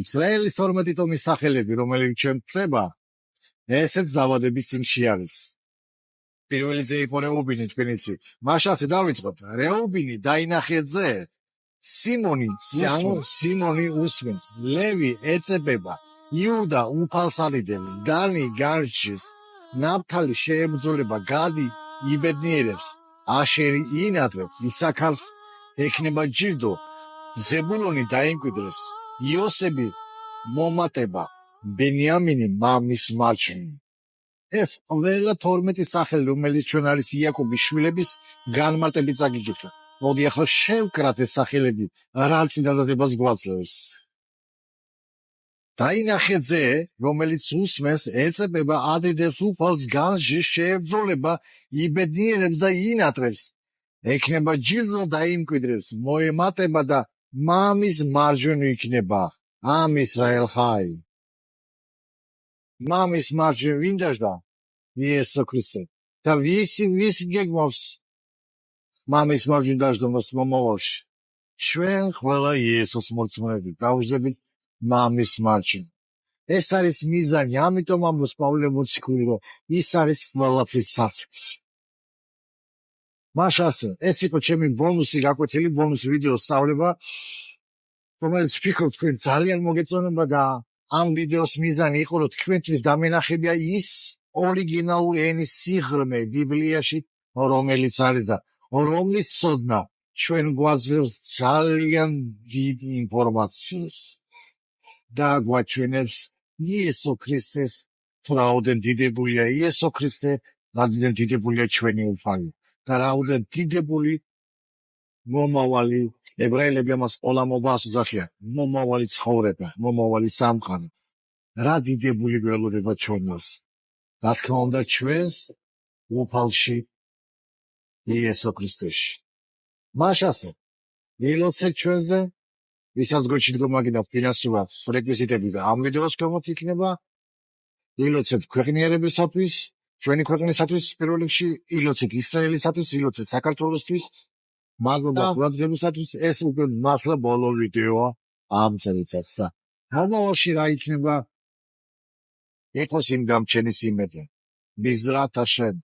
ისრაელის 12 ტომის სახელები, რომელიც ჩვენ ვხვდება, ესეც დაავადების წინში არის. პირველი ძე იყო რეუბინი თქვენი ცით. მაშასე დავიწყოთ. რეუბინი დაინახეძე. სიმონი უსმენს. ლევი ეწებება. იუდა უფალს ადიდებს. დანი განრჩის. ნაფთალი შეებრძოლება. გადი იბედნიერებს. აშერი ინათლებს. ისაქარს ექნება ჯილდო. ზებულონი დაიმკვიდრეს. იოსები მომატება. ბენიამინი მამის მარჯვნივ. ეს ყველა 12 სახელი, რომელიც ჩვენ არის იაკობის შვილების განმარტებით წაგიგებთ. მოდი ახლა შევკრათ ეს სახელები, რა წინადადებას გვაძლევს. დაინახეძე, რომელიც უსმენს, ეწებება, ადიდებს უფალს, განსჯის, შეებრძოლება, იბედნიერებს და ინათლებს. ექნება ჯილდო და იმკვიდრებს, მოემატება და მამის მარჯვნივ იქნება. ამ ისრაელ ხაი. მამის მარჯვნივ ვინ დაждდა? იესო ქრისტე. და ვის გეგმავს მამის მარჯვნივ დაждდომას მომავალში? ჩვენ ყველა იესოს მორწმუნეები გავждებით მამის მარჯვნივ. ეს არის მიზანი, ამიტომ ამბობს პავლე მოციქული, რომ ის არის ყველაფრის საწყისი. მაშას ეს იყო ჩემი ბონუსი, გაკვეთილი ბონუს ვიდეო სწავლება, რომელიც ვფიქრობ თქვენ ძალიან მოგეწონება და ამ ვიდეოს მიზანი იყო, რომ თქვენთვის დამენახებია ის ორიგინალური ენის სიღრმე ბიბლიაში, რომელიც არის და რომლის ცოდნა ჩვენ გვაძლევს ძალიან დიდ ინფორმაციას და გვაჩვენებს იესო ქრისტეს თუ რაოდენ დიდებულია იესო ქრისტე, რამდენ დიდებულია ჩვენი უფალი და რაოდენ დიდებული მომავალი ებრაელები ამას ოლამობას უძახიან, მომავალი ცხოვრება, მომავალი სამყარო. რა დიდებული გველოდება ჩვენს, რა თქმა უნდა ჩვენს უფალში იესო ქრისტეში. მაშასე ილოცეთ ჩვენზე, ვისაც გოჩიდგო მაგინდა ფინანსურად რეკვიზიტები და ამ ვიდეოს ქვემოთ იქნება. ილოცეთ ქვეყნიერებისათვის, ჩვენი ქვეყნისათვის პირველ რიგში, ილოცეთ ისრაელისათვის, ილოცეთ საქართველოსთვის, მადლობა ყურადღებისათვის. ეს უკვე მართლა ბოლო ვიდეოა ამ წელიწადს და მომავალში რა იქნება, იყოს იმ გამჩენის იმედზე. ბიზრათ ჰაშემ.